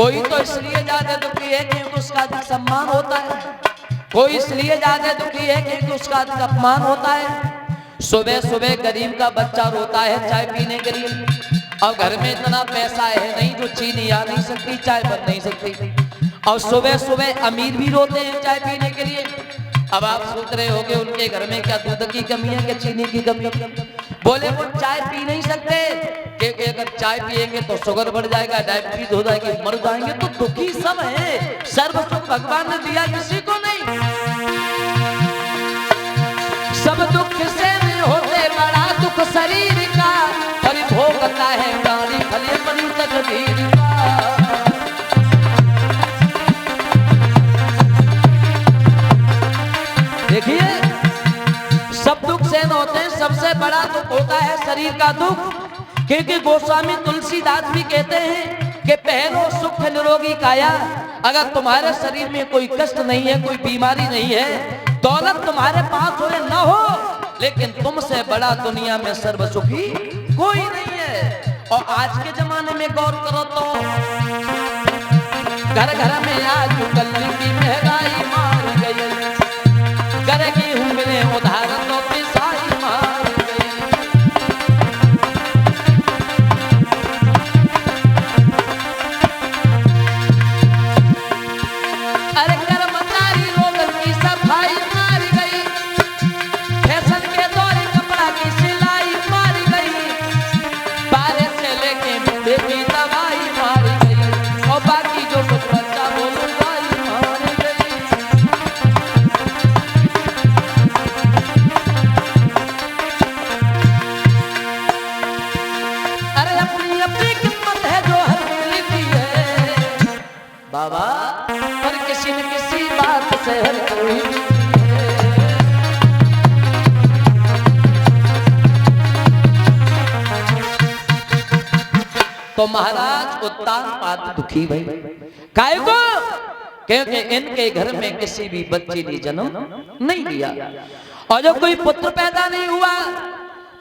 कोई तो इसलिए ज्यादा दुखी है कि उसका अधिक सम्मान होता है, कोई इसलिए ज्यादा दुखी है कि उसका अधिक अपमान होता है। सुबह सुबह गरीब का बच्चा रोता है चाय पीने के लिए, और घर में इतना पैसा है नहीं जो चीनी आ नहीं सकती, चाय बन नहीं सकती। और सुबह सुबह अमीर भी रोते हैं चाय पीने के लिए। अब आप सोच रहे होंगे उनके घर में क्या दूध की कमी है, क्या चीनी की कमी है? बोले वो चाय पी नहीं सकते क्योंकि अगर चाय पिएंगे तो शुगर बढ़ जाएगा, डायबिटीज हो जाएगी, मर जाएंगे। तो दुखी सब है, सर्व सुख भगवान ने दिया किसी को नहीं। सब दुख से नहीं होते बड़ा दुख शरीर का, परिभोगता है गाड़ी फले बनी तकदीर का। देखिए सब दुख सहन होते हैं, सबसे बड़ा दुख होता है शरीर का दुख। क्योंकि गोस्वामी तुलसीदास भी कहते हैं कि पहलो सुख निरोगी काया। अगर तुम्हारे शरीर में कोई कष्ट नहीं है, कोई बीमारी नहीं है, दौलत तुम्हारे पास हो या ना हो, लेकिन तुमसे बड़ा दुनिया में सर्व सुखी कोई नहीं है। और आज के जमाने में गौर करो तो घर घर में आज कल की महंगाई मार गई, घर की हुंगने उदाहरण तो पिसाई मार गई। अरे कर्मचारी लोगों की सफाई मार गई, फैशन के दौरे कपड़ा की सिलाई मार गई, बारिश से लेके बूढ़े की दवाई मार गई, और बाकी जो कुछ बच्चा वो लुगाई मार गई। अरे अपनी अपनी किस्मत है जो हर लिखी है बाबा, पर किसी न किसी बात से हर कोई है। तो महाराज उत्तान पाद दुखी भाई काय को, क्योंकि इनके घर में किसी भी बच्चे ने जन्म नहीं लिया। और जब कोई पुत्र पैदा नहीं हुआ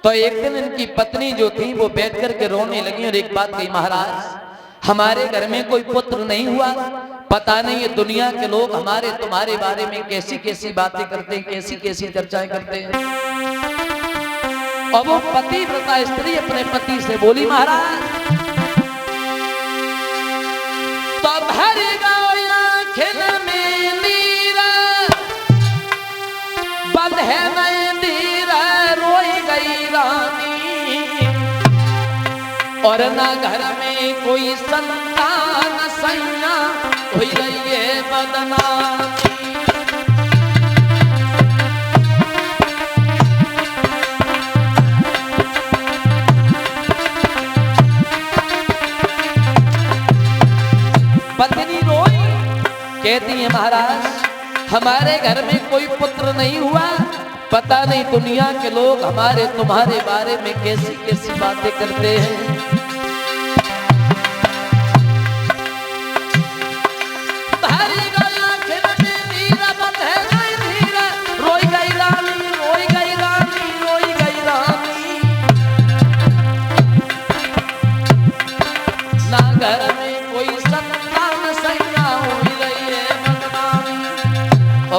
तो एक दिन इनकी पत्नी जो थी वो बैठ कर के रोने लगी और एक बात कही, महाराज हमारे घर में कोई पुत्र नहीं हुआ, पता नहीं ये दुनिया के लोग हमारे तुम्हारे बारे में कैसी कैसी बातें करते हैं, कैसी कैसी चर्चाएं करते हैं। और वो पतिव्रता स्त्री अपने पति से बोली, महाराज तो भर गई आँखिन में नीरा, बंद है नए नीरा, रोई गई रानी, और ना घर में कोई संतान, सैया हुई रही है बदनामी। पत्नी रोई, कहती है महाराज हमारे घर में कोई पुत्र नहीं हुआ, पता नहीं दुनिया के लोग हमारे तुम्हारे बारे में कैसी कैसी बातें करते हैं।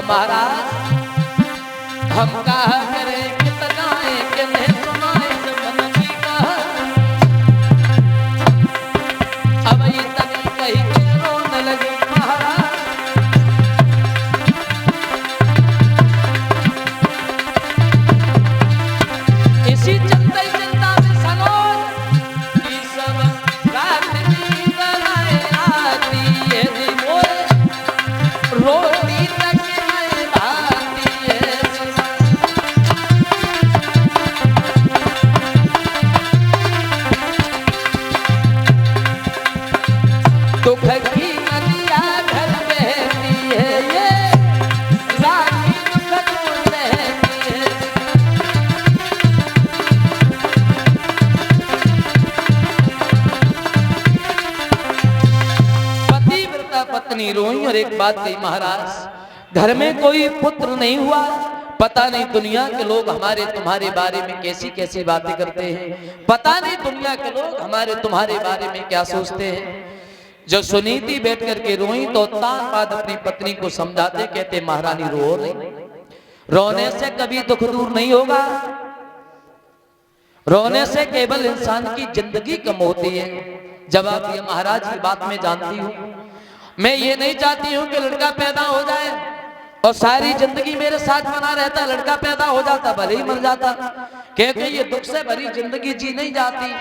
महाराज हम कहा करें कितना के नहीं सुनाए मन की कहानी, अब ये तनी कही के रोने लगे महाराज। इसी चिंता चिंता में सनोज की सब रात नींद नहीं आती है, रोटी तक दुख की नदिया घर बहती है, ये रानी दुख दूर रहती है। पतिव्रता पत्नी रोई और एक बात कही, महाराज घर में कोई पुत्र नहीं हुआ, पता नहीं दुनिया के लोग हमारे तुम्हारे बारे में कैसी कैसी बातें करते हैं, पता नहीं दुनिया के लोग हमारे तुम्हारे बारे में क्या सोचते हैं। जब सुनीति बैठ करके रोई तो तानपाद अपनी पत्नी को समझाते, कहते महारानी रो नहीं, रोने से कभी दुख दूर नहीं होगा, रोने से केवल इंसान की जिंदगी कम होती है। जब आप ये महाराज की बात में जानती हूँ, मैं ये नहीं चाहती हूँ कि लड़का पैदा हो जाए और सारी जिंदगी मेरे साथ बना रहता, लड़का पैदा हो जाता भले ही मर जाता, क्योंकि ये दुख से भरी जिंदगी जी नहीं जाती।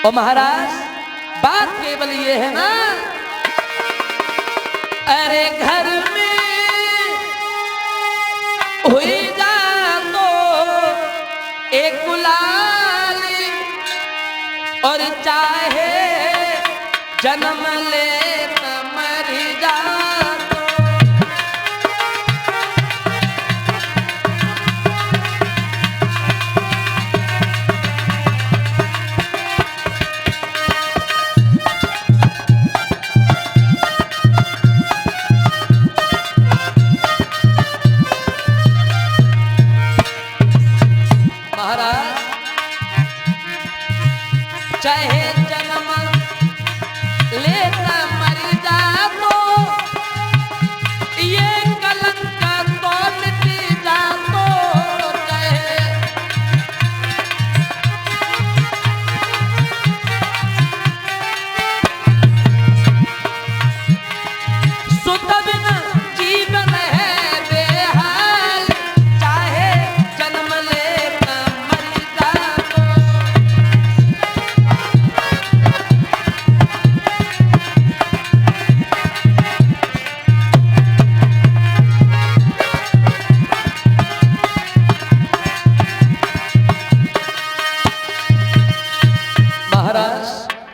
और महाराज बात केवल ये है ना, अरे घर में हुई जा तो एक गुलाली और चाहे जन्म ले मर जा। चाहे जन्म लेता मर जा तो ये कलंक तो मिट जा तो चाहे सुत बिना जीवन है बेहाल, चाहे जन्म लेता मर जा तो।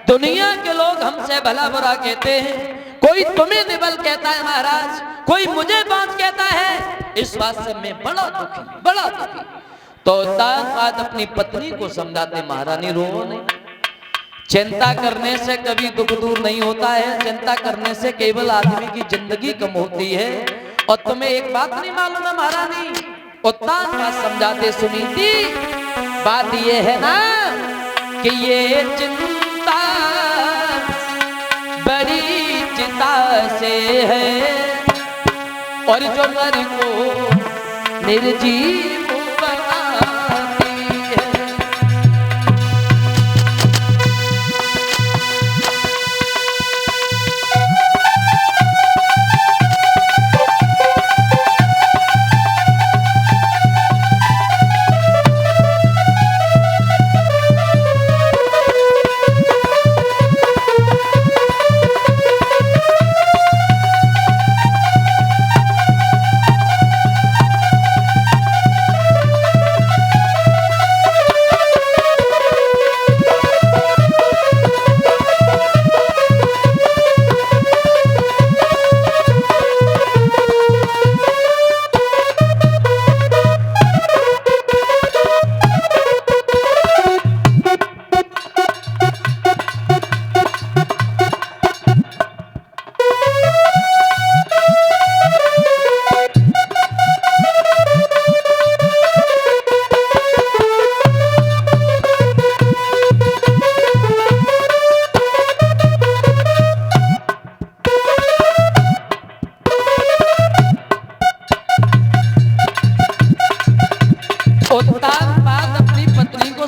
दुनिया के लोग हमसे भला बुरा कहते हैं, कोई तुम्हें निबल कहता है महाराज, कोई मुझे बात कहता है, इस बात से मैं बड़ा दुखी, बड़ा दुखी। तो तानपाद अपनी पत्नी को समझाते, महारानी रो नहीं, चिंता करने से कभी दुख दूर नहीं होता है, चिंता करने से केवल आदमी की जिंदगी कम होती है। और तुम्हें एक बात नहीं मालूम है महारानी, और तानपाद समझाते, सुनीति बात ये है ना कि ये चिंता बड़ी चिंता से है, और जो नर को निर्जीव बनाती है।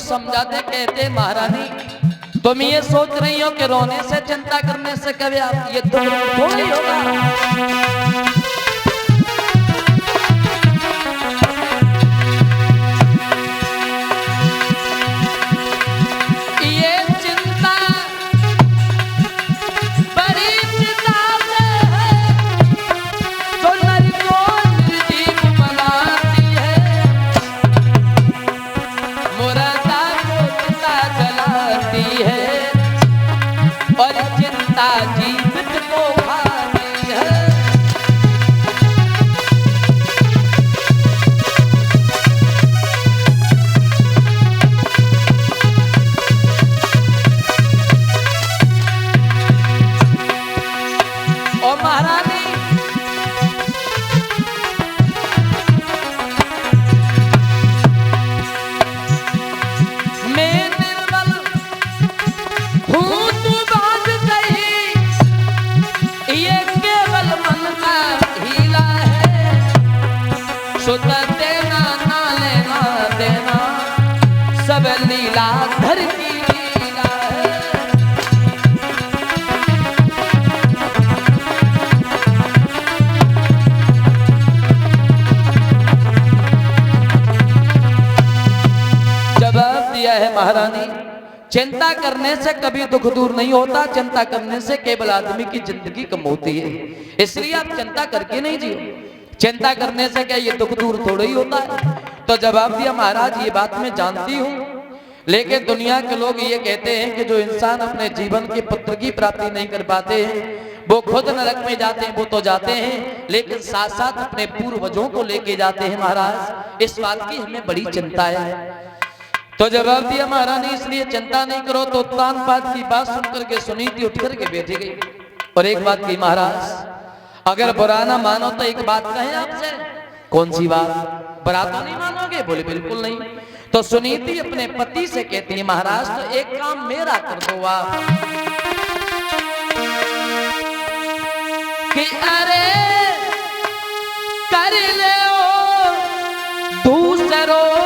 समझाते, कहते महारानी तुम ये सोच रही हो कि रोने से चिंता करने से कभी आप ये थोड़ी होगा। जीवित को भाती है। और महारानी मैं निर्बल हूँ, तू बात सही महारानी, चिंता करने से कभी दुख दूर नहीं होता, चिंता करने से केवल आदमी की जिंदगी कम होती है। इसलिए आप चिंता करके नहीं जियो, चिंता करने से क्या ये दुख दूर थोड़ा ही होता है। तो जवाब दिया महाराज ये बात मैं जानती हूँ, लेकिन दुनिया के लोग ये कहते हैं कि जो इंसान अपने जीवन के पुत्र की प्राप्ति नहीं कर पाते हैं वो खुद नरक में जाते हैं। वो तो जाते हैं लेकिन साथ साथ अपने पूर्वजों को लेके जाते हैं महाराज, इस बात की हमें बड़ी चिंता है। तो जवाब दिया महारानी इसलिए चिंता नहीं करो। तो उत्तानपाद की बात सुनकर के सुनीति उठ करके बैठी गई और एक बात की, महाराज अगर बुरा ना मानो तो एक बात कहें आपसे। कौन सी बात? बुरा तो नहीं मानोगे? बोले बिल्कुल नहीं। तो सुनीति अपने पति से कहती है महाराज तो एक काम मेरा कर दो आप, कि अरे कर ले दूसरों